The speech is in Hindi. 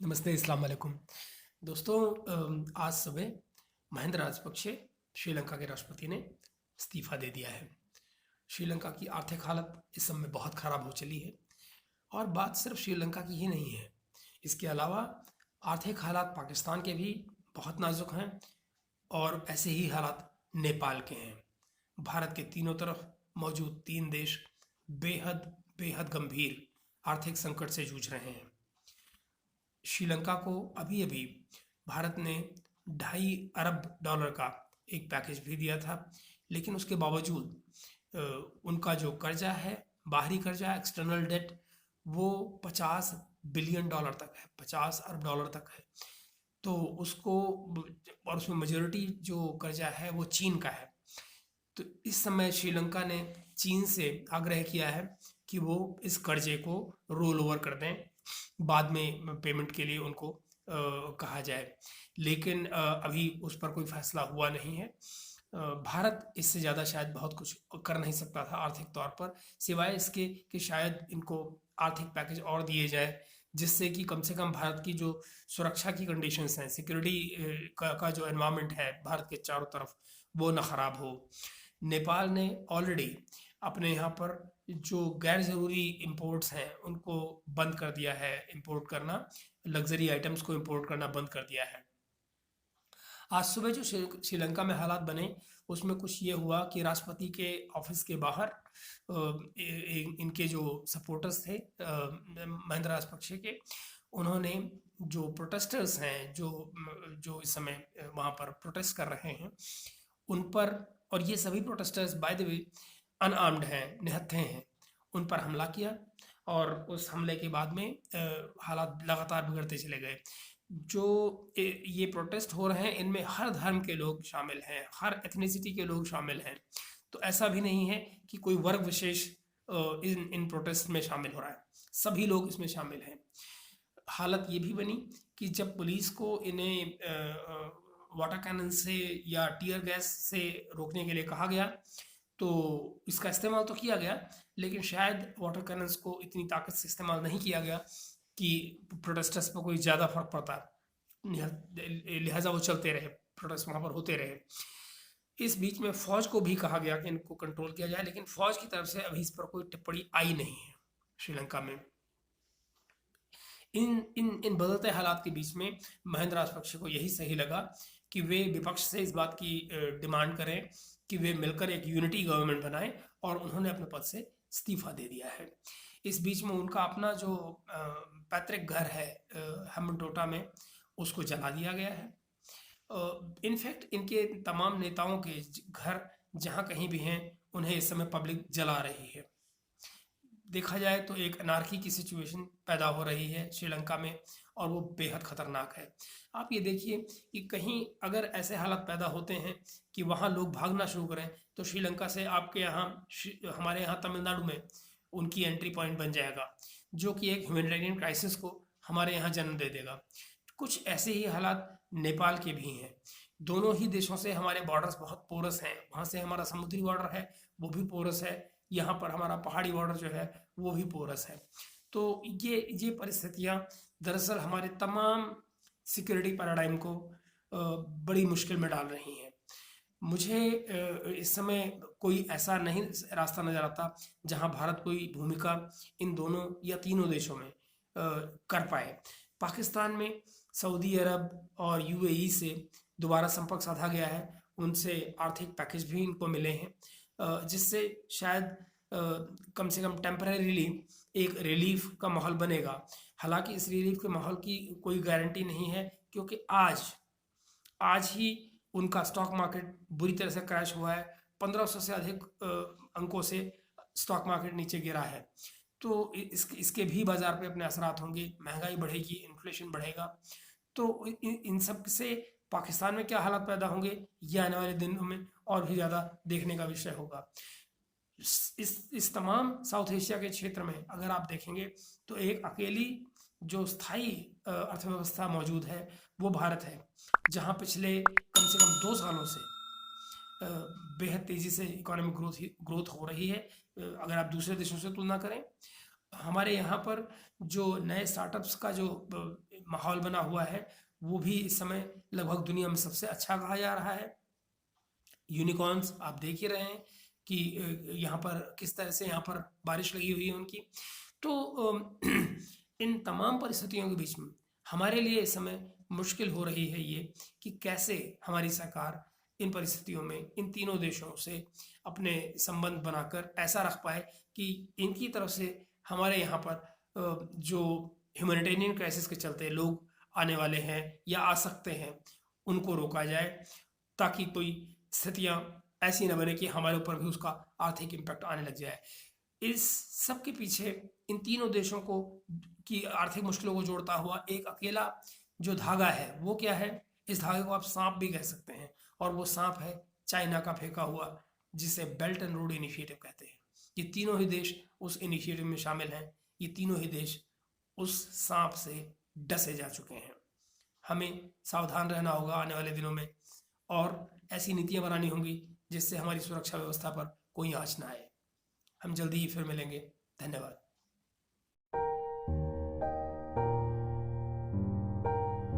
नमस्ते, अस्सलाम वालेकुम। दोस्तों, आज सुबह महिंदा राजपक्षे श्रीलंका के राष्ट्रपति ने इस्तीफ़ा दे दिया है। श्रीलंका की आर्थिक हालत इस समय बहुत ख़राब हो चली है और बात सिर्फ श्रीलंका की ही नहीं है। इसके अलावा आर्थिक हालात पाकिस्तान के भी बहुत नाज़ुक हैं और ऐसे ही हालात नेपाल के हैं। भारत के तीनों तरफ मौजूद 3 देश बेहद बेहद गंभीर आर्थिक संकट से जूझ रहे हैं। श्रीलंका को अभी-अभी भारत ने $2.5 अरब का एक पैकेज भी दिया था, लेकिन उसके बावजूद उनका जो कर्जा है, बाहरी कर्जा एक्सटर्नल डेट, वो $50 बिलियन तक है, $50 अरब तक है। तो उसको और उसमें मेजॉरिटी जो कर्जा है वो चीन का है। तो इस समय श्रीलंका ने चीन से आग्रह किया है कि वो इस कर्जे को रोल ओवर कर दें, बाद में पेमेंट के लिए उनको कहा जाए, लेकिन अभी उस पर कोई फैसला हुआ नहीं है। भारत इससे ज़्यादा शायद बहुत कुछ कर नहीं सकता था आर्थिक तौर पर, सिवाय इसके कि शायद इनको आर्थिक पैकेज और दिए जाए, जिससे कि कम से कम भारत की जो सुरक्षा की कंडीशंस हैं, सिक्योरिटी का जो एनवायरनमेंट है भारत के चारों तरफ, वो ना ख़राब हो। नेपाल ने ऑलरेडी अपने यहाँ पर जो गैर ज़रूरी इंपोर्ट्स हैं उनको बंद कर दिया है, इंपोर्ट करना, लग्जरी आइटम्स को इंपोर्ट करना बंद कर दिया है। आज सुबह जो श्रीलंका में हालात बने, उसमें कुछ ये हुआ कि राष्ट्रपति के ऑफिस के बाहर इनके जो सपोर्टर्स थे महिंदा राजपक्षे के, उन्होंने जो प्रोटेस्टर्स हैं जो इस समय वहाँ पर प्रोटेस्ट कर रहे हैं उन पर, और ये सभी protesters by the way unarmoured हैं, निहत्थे हैं, उन पर हमला किया और उस हमले के बाद में हालात लगातार बिगड़ते चले गए। जो ये प्रोटेस्ट हो रहे हैं इनमें हर धर्म के लोग शामिल हैं, हर एथनिसिटी के लोग शामिल हैं। तो ऐसा भी नहीं है कि कोई वर्ग विशेष इन प्रोटेस्ट में शामिल हो रहा है, सभी लोग इसमें शामिल हैं। हालत ये भी बनी कि जब पुलिस को इन्हें वाटर कैनन से या टीयर गैस से रोकने के लिए कहा गया, तो इसका इस्तेमाल तो किया गया, लेकिन शायद वाटर कैनन्स को इतनी ताकत से इस्तेमाल नहीं किया गया कि प्रोटेस्टर्स पर कोई ज़्यादा फर्क पड़ता, लिहाजा वो चलते रहे, प्रोटेस्ट वहाँ पर होते रहे। इस बीच में फ़ौज को भी कहा गया कि इनको कंट्रोल किया जाए, लेकिन फ़ौज की तरफ से अभी इस पर कोई टिप्पणी आई नहीं है श्रीलंका में। इन इन इन बदलते हालात के बीच में महिंदा राजपक्षे को यही सही लगा कि वे विपक्ष से इस बात की डिमांड करें कि वे मिलकर एक यूनिटी गवर्नमेंट बनाएं, और उन्होंने अपने पद से इस्तीफा दे दिया है। इस बीच में उनका अपना जो पैतृक घर है हेम्बनटोटा में, उसको जला दिया गया है। इनफैक्ट इनके तमाम नेताओं के घर जहाँ कहीं भी हैं, उन्हें इस समय पब्लिक जला रही है। देखा जाए तो एक अनार्की की सिचुएशन पैदा हो रही है श्रीलंका में, और वो बेहद ख़तरनाक है। आप ये देखिए कि कहीं अगर ऐसे हालात पैदा होते हैं कि वहाँ लोग भागना शुरू करें, तो श्रीलंका से आपके यहाँ हमारे यहाँ तमिलनाडु में उनकी एंट्री पॉइंट बन जाएगा, जो कि एक ह्यूमैनिटेरियन क्राइसिस को हमारे यहाँ जन्म दे देगा। कुछ ऐसे ही हालात नेपाल के भी हैं। दोनों ही देशों से हमारे बॉर्डर्स बहुत पोरस हैं, वहाँ से हमारा समुद्री बॉर्डर है वो भी पोरस है, यहाँ पर हमारा पहाड़ी बॉर्डर जो है वो भी पोरस है। तो ये परिस्थितियाँ दरअसल हमारे तमाम सिक्योरिटी पैराडाइम को बड़ी मुश्किल में डाल रही हैं। मुझे इस समय कोई ऐसा नहीं रास्ता नज़र आता जहां भारत कोई भूमिका इन दोनों या तीनों देशों में कर पाए। पाकिस्तान में सऊदी अरब और यूएई से दोबारा संपर्क साधा गया है, उनसे आर्थिक पैकेज भी इनको मिले हैं, जिससे शायद कम से कम टेम्परेरीली एक रिलीफ का माहौल बनेगा। हालांकि इस रिलीफ के माहौल की कोई गारंटी नहीं है, क्योंकि आज ही उनका स्टॉक मार्केट बुरी तरह से क्रैश हुआ है। 1500 से अधिक अंकों से स्टॉक मार्केट नीचे गिरा है। तो इसके भी बाज़ार पे अपने असरात होंगे, महंगाई बढ़ेगी, इन्फ्लेशन बढ़ेगा। तो इन सब से पाकिस्तान में क्या हालात पैदा होंगे, ये आने वाले दिनों में और भी ज़्यादा देखने का विषय होगा। इस तमाम साउथ एशिया के क्षेत्र में अगर आप देखेंगे तो एक अकेली जो स्थायी अर्थव्यवस्था मौजूद है वो भारत है, जहां पिछले कम से कम 2 सालों से बेहद तेज़ी से इकोनॉमिक ग्रोथ हो रही है, अगर आप दूसरे देशों से तुलना करें। हमारे यहाँ पर जो नए स्टार्टअप्स का जो माहौल बना हुआ है, वो भी इस समय लगभग दुनिया में सबसे अच्छा कहा जा रहा है। यूनिकॉर्न्स आप देख ही रहे हैं कि यहाँ पर किस तरह से यहाँ पर बारिश लगी हुई है उनकी। तो इन तमाम परिस्थितियों के बीच में हमारे लिए इस समय मुश्किल हो रही है ये कि कैसे हमारी सरकार इन परिस्थितियों में इन तीनों देशों से अपने संबंध बनाकर ऐसा रख पाए कि इनकी तरफ से हमारे यहाँ पर जो ह्यूमैनिटेरियन क्राइसिस के चलते लोग आने वाले हैं या आ सकते हैं, उनको रोका जाए, ताकि कोई स्थितियाँ ऐसी न बने कि हमारे ऊपर भी उसका आर्थिक इम्पैक्ट आने लग जाए। इस सब के पीछे इन तीनों देशों को की आर्थिक मुश्किलों को जोड़ता हुआ एक अकेला जो धागा है, वो क्या है? इस धागे को आप सांप भी कह सकते हैं, और वो सांप है चाइना का फेंका हुआ, जिसे बेल्ट एंड रोड इनिशिएटिव कहते हैं। ये तीनों ही देश उस इनिशिएटिव में शामिल हैं। ये तीनों ही देश उस सांप से डसे जा चुके हैं। हमें सावधान रहना होगा आने वाले दिनों में, और ऐसी नीतियां बनानी होंगी जिससे हमारी सुरक्षा व्यवस्था पर कोई आंच ना आए। हम जल्दी ही फिर मिलेंगे। धन्यवाद।